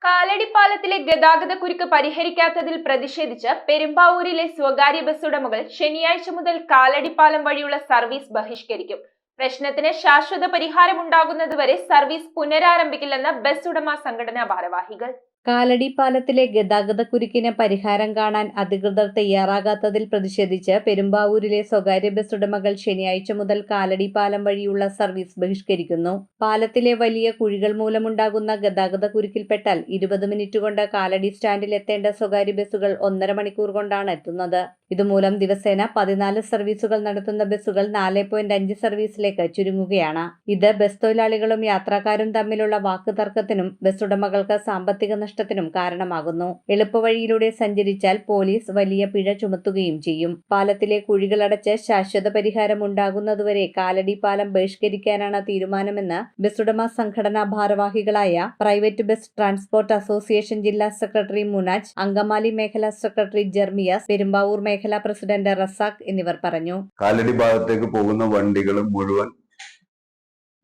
കാലടിപ്പാലത്തിലെ ഗതാഗതക്കുരുക്ക് പരിഹരിക്കാത്തതിൽ പ്രതിഷേധിച്ച് പെരുമ്പാവൂരിലെ സ്വകാര്യ ബസ് ഉടമകൾ ശനിയാഴ്ച മുതൽ കാലടിപ്പാലം വഴിയുള്ള സർവീസ് ബഹിഷ്കരിക്കും. പ്രശ്നത്തിന് ശാശ്വത പരിഹാരമുണ്ടാകുന്നതുവരെ സർവീസ് പുനരാരംഭിക്കില്ലെന്ന് ബസ് ഉടമ സംഘടനാ ഭാരവാഹികൾ. കാലടിപ്പാലത്തിലെ ഗതാഗതക്കുരുക്കിന് പരിഹാരം കാണാൻ അധികൃതർ തയ്യാറാകാത്തതിൽ പ്രതിഷേധിച്ച് പെരുമ്പാവൂരിലെ സ്വകാര്യ ബസ് ഉടമകൾ ശനിയാഴ്ച മുതൽ കാലടിപ്പാലം വഴിയുള്ള സർവീസ് ബഹിഷ്കരിക്കുന്നു. പാലത്തിലെ വലിയ കുഴികൾ മൂലമുണ്ടാകുന്ന ഗതാഗതക്കുരുക്കിൽപ്പെട്ടാൽ 20 മിനിറ്റ് കൊണ്ട് കാലടി സ്റ്റാൻഡിൽ എത്തേണ്ട സ്വകാര്യ ബസ്സുകൾ 1.5 മണിക്കൂർ കൊണ്ടാണ് എത്തുന്നത്. ഇതുമൂലം ദിവസേന 14 സർവീസുകൾ നടത്തുന്ന ബസ്സുകൾ 4.5 സർവീസിലേക്ക് ചുരുങ്ങുകയാണ്. ഇത് ബസ് തൊഴിലാളികളും യാത്രക്കാരും തമ്മിലുള്ള വാക്കുതർക്കത്തിനും ബസ് ഉടമകൾക്ക് സാമ്പത്തിക നഷ്ടത്തിനും കാരണമാകുന്നു. എളുപ്പവഴിയിലൂടെ സഞ്ചരിച്ചാൽ പോലീസ് വലിയ പിഴ ചുമത്തുകയും ചെയ്യും. പാലത്തിലെ കുഴികളടച്ച് ശാശ്വത പരിഹാരം ഉണ്ടാകുന്നതുവരെ കാലടി പാലം ബഹിഷ്കരിക്കാനാണ് തീരുമാനമെന്ന് ബസ് ഉടമ സംഘടനാ ഭാരവാഹികളായ പ്രൈവറ്റ് ബസ് ട്രാൻസ്പോർട്ട് അസോസിയേഷൻ ജില്ലാ സെക്രട്ടറി മുനാജ്, അങ്കമാലി മേഖലാ സെക്രട്ടറി ജെർമിയാസ്, പെരുമ്പാവൂർ മേഖലാ പ്രസിഡന്റ് റസാഖ് എന്നിവർ പറഞ്ഞു. കാലടി ഭാഗത്തേക്ക് പോകുന്ന വണ്ടികൾ മുഴുവൻ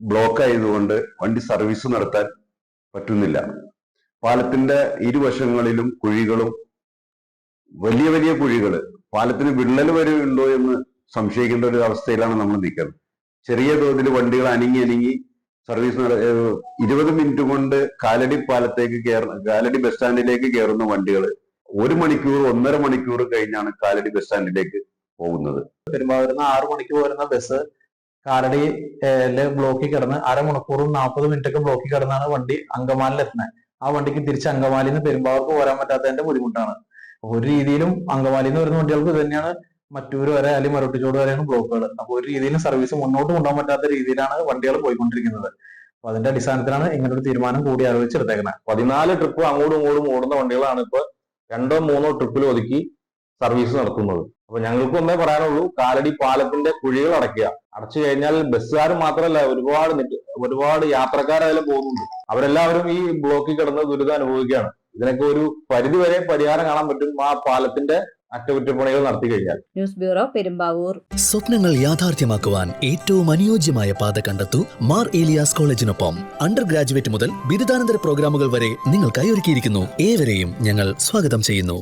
ബ്ലോക്ക് ആയതുകൊണ്ട് വണ്ടി സർവീസ് നടത്താൻ പറ്റുന്നില്ല. പാലത്തിന്റെ ഇരുവശങ്ങളിലും കുഴികളും, വലിയ വലിയ കുഴികള്. പാലത്തിന് വിള്ളൽ വരെ ഉണ്ടോ എന്ന് സംശയിക്കേണ്ട ഒരു അവസ്ഥയിലാണ് നമ്മൾ നിൽക്കുന്നത്. ചെറിയ തോതിൽ വണ്ടികൾ അനങ്ങി സർവീസ് 20 മിനിറ്റ് കൊണ്ട് കാലടി പാലത്തേക്ക് കാലടി ബസ് സ്റ്റാൻഡിലേക്ക് കയറുന്ന വണ്ടികൾ 1 മണിക്കൂർ 1.5 മണിക്കൂർ കഴിഞ്ഞാണ് കാലടി ബസ് സ്റ്റാൻഡിലേക്ക് പോകുന്നത്. പെരുമ്പാവൂരിൽ നിന്ന് 6 മണിക്ക് പോരുന്ന ബസ് കാലടി ബ്ലോക്കിൽ കിടന്ന് 1/2 മണിക്കൂറും 40 മിനിറ്റൊക്കെ ബ്ലോക്കിൽ കിടന്നാണ് വണ്ടി അങ്കമാലിൽ എത്തുന്നത്. ആ വണ്ടിക്ക് തിരിച്ച് അങ്കമാലിയിൽ നിന്ന് പെരുമ്പാവൂർക്ക് പോരാൻ പറ്റാത്തതിന്റെ ബുദ്ധിമുട്ടാണ്. ഒരു രീതിയിലും അങ്കമാലിയിൽ നിന്ന് വരുന്ന വണ്ടികൾക്ക് ഇത് തന്നെയാണ് മറ്റൂർ വരെ അല്ലെങ്കിൽ മരട്ടിച്ചോട് വരെയാണ് ബ്ലോക്കുകൾ. അപ്പൊ ഒരു രീതിയിലും സർവീസ് മുന്നോട്ട് കൊണ്ടുപോകാൻ പറ്റാത്ത രീതിയിലാണ് വണ്ടികൾ പോയിക്കൊണ്ടിരിക്കുന്നത്. അപ്പൊ അതിന്റെ അടിസ്ഥാനത്തിലാണ് ഇങ്ങനെ ഒരു തീരുമാനം കൂടി ആലോചിച്ചെടുത്തേക്കുന്നത്. 14 ട്രിപ്പ് അങ്ങോട്ടും ഇങ്ങോട്ടും ഓടുന്ന വണ്ടികളാണ് ഇപ്പൊ 2-3 ട്രിപ്പിൽ ഒതുക്കി സർവീസ് നടത്തുന്നത്. അപ്പൊ ഞങ്ങൾക്ക് ഒന്നേ പറയാനുള്ളൂ, കാലടി പാലത്തിന്റെ കുഴികൾ അടച്ചു കഴിഞ്ഞാൽ ബസ്സുകാർ മാത്രമല്ല, ഒരുപാട് യാത്രക്കാർ അതിൽ പോകുന്നുണ്ട്. അവരെല്ലാവരും ഈ ബ്ലോക്കിൽ കിടന്ന് ദുരിതം അനുഭവിക്കുകയാണ്. ഇതിനൊക്കെ ഒരു പരിധി വരെ പരിഹാരം കാണാൻ പറ്റും ആ പാലത്തിന്റെ അറ്റകുറ്റപ്പണികൾ നടത്തി കഴിഞ്ഞാൽ. News bureau, Perumbavoor. സ്വപ്നങ്ങൾ യാഥാർത്ഥ്യമാക്കുവാൻ ഏറ്റവും അനുയോജ്യമായ പാത കണ്ടെത്തൂ മാർ ഏലിയാസ് കോളേജിനൊപ്പം. അണ്ടർ ഗ്രാജുവേറ്റ് മുതൽ ബിരുദാനന്തര പ്രോഗ്രാമുകൾ വരെ നിങ്ങൾക്കായി ഒരുക്കിയിരിക്കുന്നു. ഏവരെയും ഞങ്ങൾ സ്വാഗതം ചെയ്യുന്നു.